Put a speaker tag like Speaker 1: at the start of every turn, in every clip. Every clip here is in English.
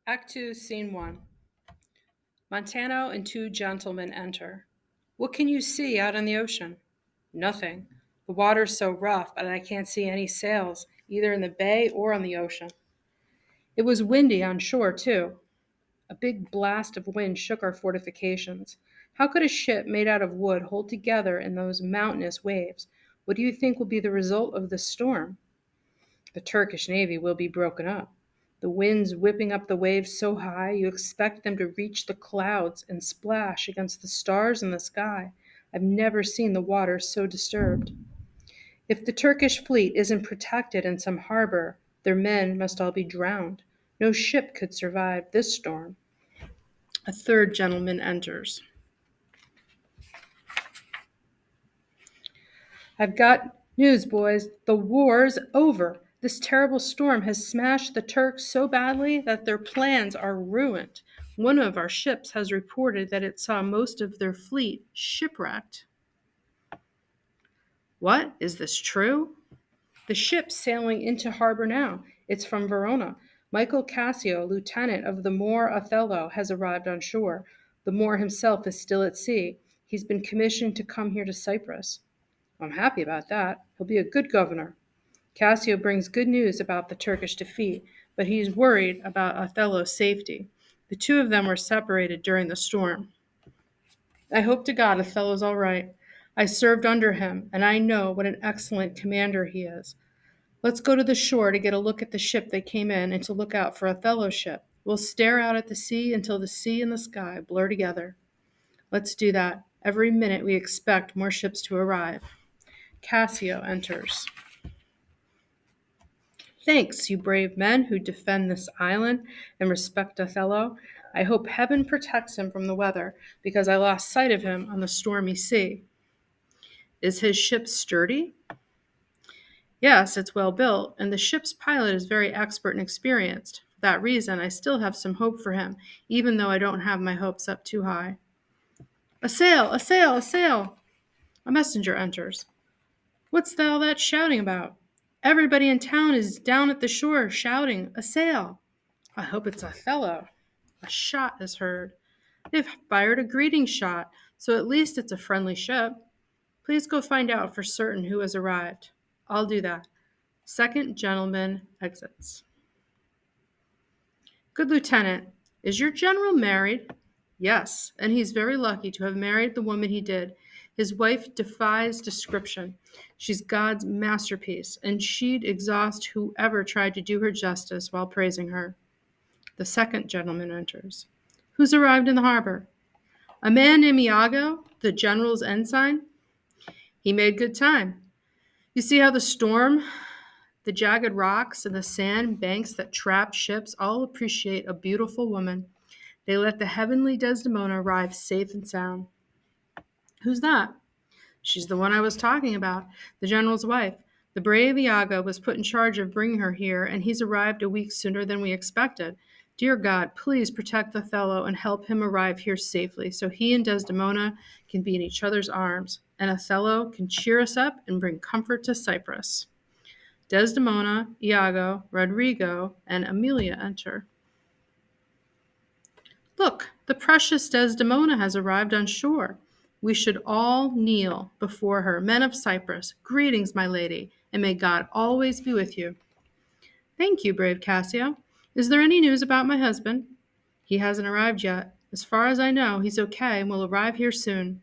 Speaker 1: Act 2, Scene 1. Montano and two gentlemen enter. What can you see out on the ocean? Nothing. The water's so rough, and I can't see any sails, either in the bay or on the ocean. It was windy on shore, too. A big blast of wind shook our fortifications. How could a ship made out of wood hold together in those mountainous waves? What do you think will be the result of this storm? The Turkish navy will be broken up. The wind's whipping up the waves so high you expect them to reach the clouds and splash against the stars in the sky. I've never seen the water so disturbed. If the Turkish fleet isn't protected in some harbor, their men must all be drowned. No ship could survive this storm. A third gentleman enters. I've got news, boys. The war's over. This terrible storm has smashed the Turks so badly that their plans are ruined. One of our ships has reported that it saw most of their fleet shipwrecked. What? Is this true? The ship's sailing into harbor now. It's from Verona. Michael Cassio, lieutenant of the Moor Othello, has arrived on shore. The Moor himself is still at sea. He's been commissioned to come here to Cyprus. I'm happy about that. He'll be a good governor. Cassio brings good news about the Turkish defeat, but he's worried about Othello's safety. The two of them were separated during the storm. I hope to God Othello's all right. I served under him, and I know what an excellent commander he is. Let's go to the shore to get a look at the ship they came in and to look out for Othello's ship. We'll stare out at the sea until the sea and the sky blur together. Let's do that. Every minute we expect more ships to arrive. Cassio enters. Thanks, you brave men who defend this island and respect Othello. I hope heaven protects him from the weather, because I lost sight of him on the stormy sea. Is his ship sturdy? Yes, it's well built, and the ship's pilot is very expert and experienced. For that reason, I still have some hope for him, even though I don't have my hopes up too high. A sail! A sail! A sail! A messenger enters. What's all that shouting about? Everybody in town is down at the shore shouting, a sail. I hope it's Othello. A shot is heard. They've fired a greeting shot, so at least it's a friendly ship. Please go find out for certain who has arrived. I'll do that. Second gentleman exits. Good lieutenant, is your general married? Yes, and he's very lucky to have married the woman he did. His wife defies description. She's God's masterpiece, and she'd exhaust whoever tried to do her justice while praising her. The second gentleman enters. Who's arrived in the harbor? A man named Iago, the general's ensign. He made good time. You see how the storm, the jagged rocks, and the sand banks that trap ships all appreciate a beautiful woman. They let the heavenly Desdemona arrive safe and sound. Who's that? She's the one I was talking about, the general's wife. The brave Iago was put in charge of bringing her here, and he's arrived a week sooner than we expected. Dear God, please protect Othello and help him arrive here safely so he and Desdemona can be in each other's arms, and Othello can cheer us up and bring comfort to Cyprus. Desdemona, Iago, Rodrigo, and Emilia enter. Look, the precious Desdemona has arrived on shore. We should all kneel before her. Men of Cyprus, greetings, my lady, and may God always be with you. Thank you, brave Cassio. Is there any news about my husband? He hasn't arrived yet. As far as I know, he's okay and will arrive here soon.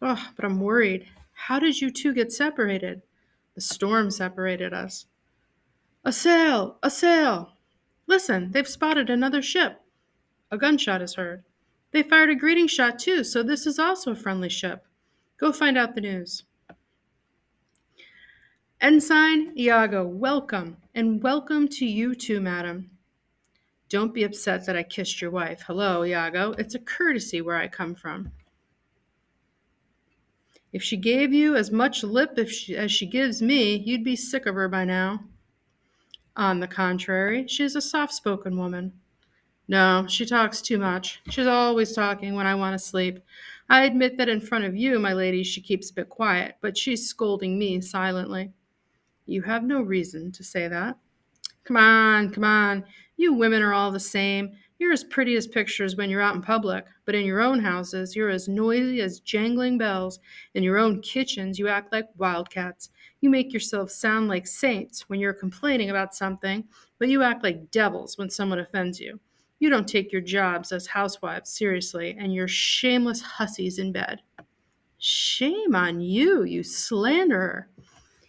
Speaker 1: Oh, but I'm worried. How did you two get separated? The storm separated us. A sail! A sail! Listen, they've spotted another ship. A gunshot is heard. They fired a greeting shot too, so this is also a friendly ship. Go find out the news. Ensign Iago, welcome, and welcome to you too, madam. Don't be upset that I kissed your wife. Hello, Iago. It's a courtesy where I come from. If she gave you as much lip as she gives me, you'd be sick of her by now. On the contrary, she is a soft-spoken woman. No, she talks too much. She's always talking when I want to sleep. I admit that in front of you, my lady, she keeps a bit quiet, but she's scolding me silently. You have no reason to say that. Come on, come on. You women are all the same. You're as pretty as pictures when you're out in public, but in your own houses, you're as noisy as jangling bells. In your own kitchens, you act like wildcats. You make yourselves sound like saints when you're complaining about something, but you act like devils when someone offends you. You don't take your jobs as housewives seriously, and you're shameless hussies in bed. Shame on you, you slanderer.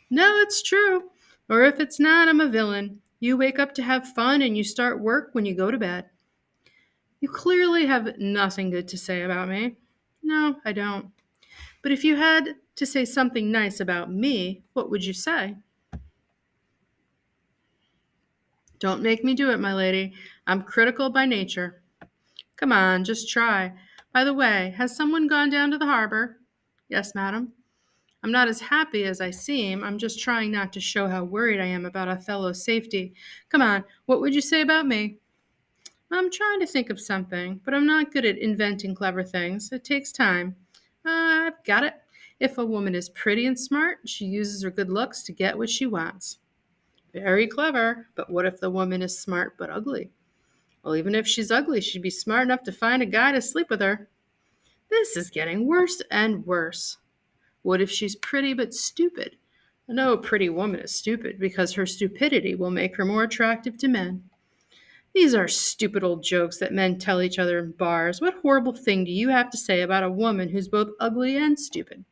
Speaker 1: No, it's true. Or if it's not, I'm a villain. You wake up to have fun and you start work when you go to bed. You clearly have nothing good to say about me. No, I don't. But if you had to say something nice about me, what would you say? Don't make me do it, my lady. I'm critical by nature. Come on, just try. By the way, has someone gone down to the harbor? Yes, madam. I'm not as happy as I seem. I'm just trying not to show how worried I am about Othello's safety. Come on, what would you say about me? I'm trying to think of something, but I'm not good at inventing clever things. It takes time. I've got it. If a woman is pretty and smart, she uses her good looks to get what she wants. Very clever, but what if the woman is smart but ugly? Well, even if she's ugly, she'd be smart enough to find a guy to sleep with her. This is getting worse and worse. What if she's pretty but stupid? No pretty woman is stupid because her stupidity will make her more attractive to men. These are stupid old jokes that men tell each other in bars. What horrible thing do you have to say about a woman who's both ugly and stupid?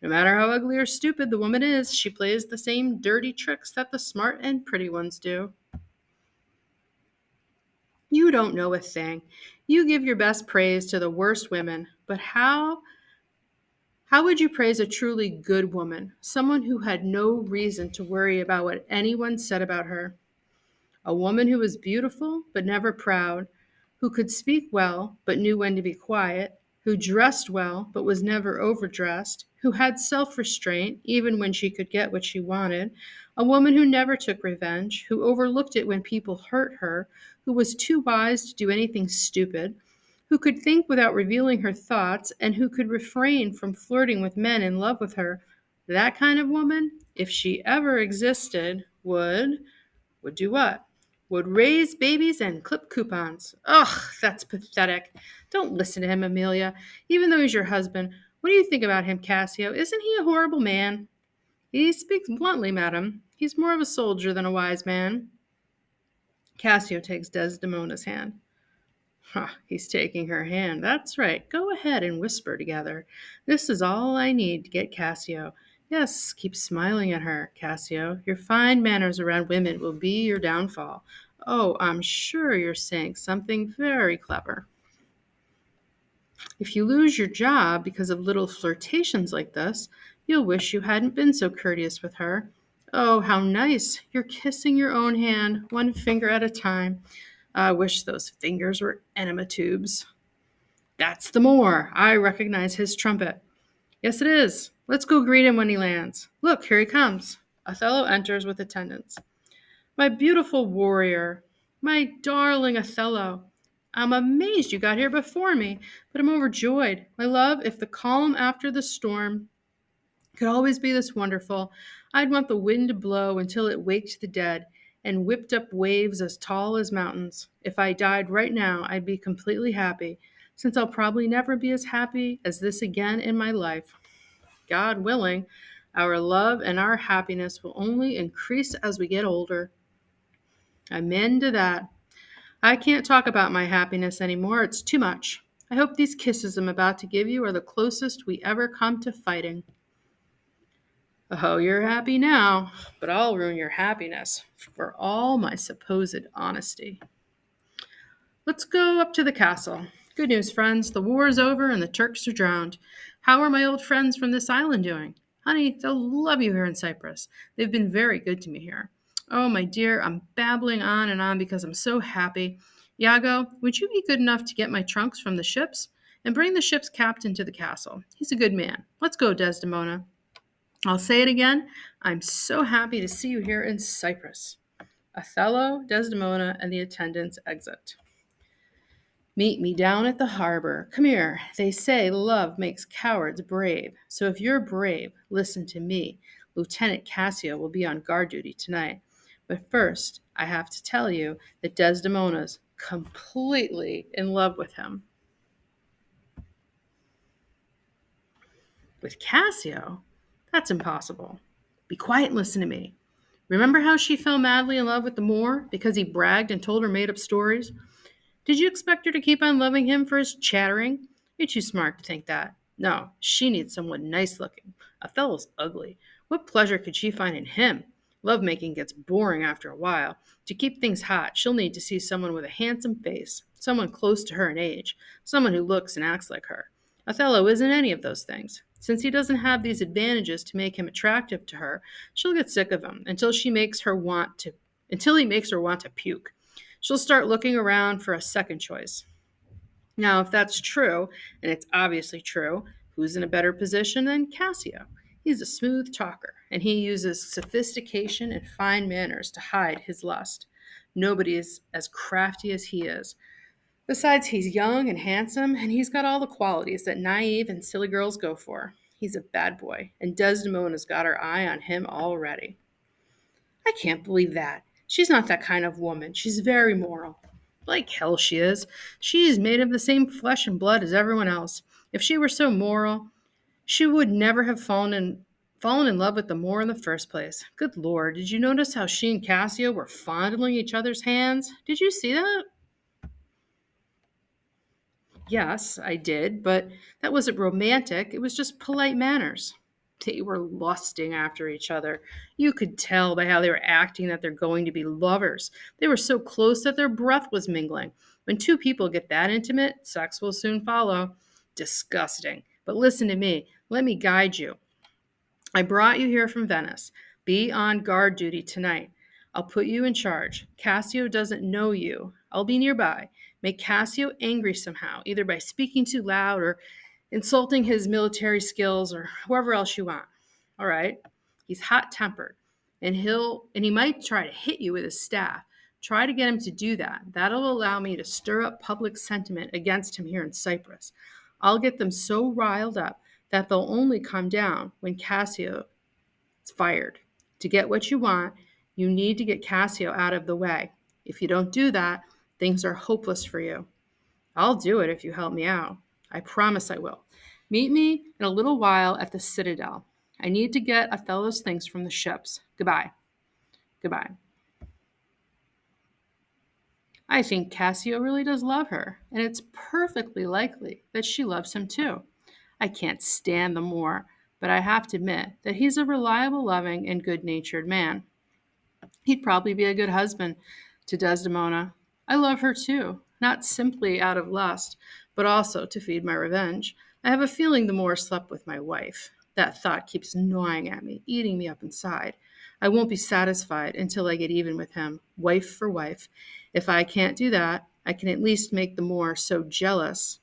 Speaker 1: No matter how ugly or stupid the woman is, she plays the same dirty tricks that the smart and pretty ones do. You don't know a thing. You give your best praise to the worst women, but how would you praise a truly good woman, someone who had no reason to worry about what anyone said about her? A woman who was beautiful but never proud, who could speak well but knew when to be quiet, who dressed well but was never overdressed, who had self restraint even when she could get what she wanted, a woman who never took revenge, who overlooked it when people hurt her, who was too wise to do anything stupid, who could think without revealing her thoughts, and who could refrain from flirting with men in love with her. That kind of woman, if she ever existed, would do what? Would raise babies and clip coupons. Ugh, that's pathetic. Don't listen to him, Amelia. Even though he's your husband, what do you think about him, Cassio? Isn't he a horrible man? He speaks bluntly, madam. He's more of a soldier than a wise man. Cassio takes Desdemona's hand. He's taking her hand. That's right. Go ahead and whisper together. This is all I need to get Cassio. Yes, keep smiling at her, Cassio. Your fine manners around women will be your downfall. Oh, I'm sure you're saying something very clever. If you lose your job because of little flirtations like this, you'll wish you hadn't been so courteous with her. Oh, how nice. You're kissing your own hand, one finger at a time. I wish those fingers were enema tubes. That's the Moor. I recognize his trumpet. Yes, it is. Let's go greet him when he lands. Look, here he comes. Othello enters with attendants. My beautiful warrior, my darling Othello. I'm amazed you got here before me, but I'm overjoyed. My love, if the calm after the storm could always be this wonderful, I'd want the wind to blow until it waked the dead and whipped up waves as tall as mountains. If I died right now, I'd be completely happy, since I'll probably never be as happy as this again in my life. God willing, our love and our happiness will only increase as we get older. Amen to that. I can't talk about my happiness anymore. It's too much. I hope these kisses I'm about to give you are the closest we ever come to fighting. Oh, you're happy now, but I'll ruin your happiness for all my supposed honesty. Let's go up to the castle. Good news, friends. The war is over and the Turks are drowned. How are my old friends from this island doing? Honey, they'll love you here in Cyprus. They've been very good to me here. Oh, my dear, I'm babbling on and on because I'm so happy. Iago, would you be good enough to get my trunks from the ships and bring the ship's captain to the castle? He's a good man. Let's go, Desdemona. I'll say it again. I'm so happy to see you here in Cyprus. Othello, Desdemona, and the attendants exit. Meet me down at the harbor. Come here. They say love makes cowards brave. So if you're brave, listen to me. Lieutenant Cassio will be on guard duty tonight. But first, I have to tell you that Desdemona's completely in love with him. With Cassio? That's impossible. Be quiet and listen to me. Remember how she fell madly in love with the Moor because he bragged and told her made up stories? Did you expect her to keep on loving him for his chattering? You're too smart to think that. No, she needs someone nice looking. Othello's ugly. What pleasure could she find in him? Lovemaking gets boring after a while. To keep things hot, she'll need to see someone with a handsome face, someone close to her in age, someone who looks and acts like her. Othello isn't any of those things. Since he doesn't have these advantages to make him attractive to her, she'll get sick of him until he makes her want to puke. She'll start looking around for a second choice. Now, if that's true, and it's obviously true, who's in a better position than Cassio? He's a smooth talker, and he uses sophistication and fine manners to hide his lust. Nobody is as crafty as he is. Besides, he's young and handsome, and he's got all the qualities that naive and silly girls go for. He's a bad boy, and Desdemona's got her eye on him already. I can't believe that. She's not that kind of woman. She's very moral. Like hell she is. She's made of the same flesh and blood as everyone else. If she were so moral, she would never have fallen in love with the Moor in the first place. Good Lord, did you notice how she and Cassio were fondling each other's hands? Did you see that? Yes, I did, but that wasn't romantic. It was just polite manners. They were lusting after each other. You could tell by how they were acting that they're going to be lovers. They were so close that their breath was mingling. When two people get that intimate, sex will soon follow. Disgusting. But listen to me. Let me guide you. I brought you here from Venice. Be on guard duty tonight. I'll put you in charge. Cassio doesn't know you. I'll be nearby. Make Cassio angry somehow, either by speaking too loud or insulting his military skills or whoever else you want. All right? He's hot-tempered, and he might try to hit you with his staff. Try to get him to do that. That'll allow me to stir up public sentiment against him here in Cyprus. I'll get them so riled up that they'll only come down when Cassio is fired. To get what you want, you need to get Cassio out of the way. If you don't do that, things are hopeless for you. I'll do it if you help me out. I promise I will. Meet me in a little while at the Citadel. I need to get Othello's things from the ships. Goodbye. Goodbye. I think Cassio really does love her, and it's perfectly likely that she loves him too. I can't stand the Moor, but I have to admit that he's a reliable, loving, and good natured man. He'd probably be a good husband to Desdemona. I love her too, not simply out of lust, but also to feed my revenge. I have a feeling the Moor slept with my wife. That thought keeps gnawing at me, eating me up inside. I won't be satisfied until I get even with him, wife for wife. If I can't do that, I can at least make the Moor so jealous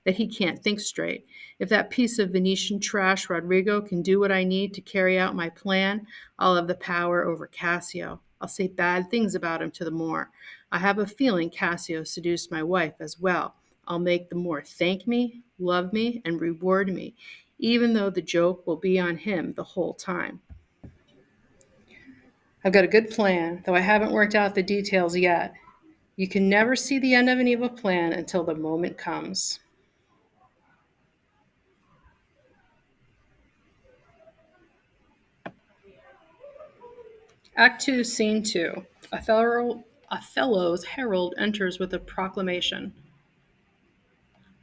Speaker 1: that he can't think straight. If that piece of Venetian trash Rodrigo can do what I need to carry out my plan, I'll have the power over Cassio. I'll say bad things about him to the Moor. I have a feeling Cassio seduced my wife as well. I'll make the Moor thank me, love me, and reward me, even though the joke will be on him the whole time. I've got a good plan, though I haven't worked out the details yet. You can never see the end of an evil plan until the moment comes. Act 2, Scene 2. Othello's herald enters with a proclamation.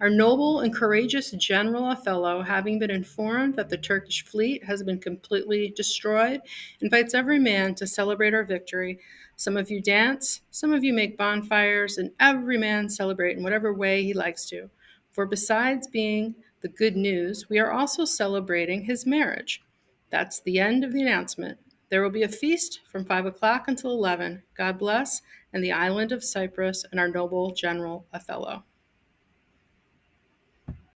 Speaker 1: Our noble and courageous General Othello, having been informed that the Turkish fleet has been completely destroyed, invites every man to celebrate our victory. Some of you dance, some of you make bonfires, and every man celebrate in whatever way he likes to. For besides being the good news, we are also celebrating his marriage. That's the end of the announcement. There will be a feast from 5 o'clock until 11. God bless, and the island of Cyprus and our noble General Othello.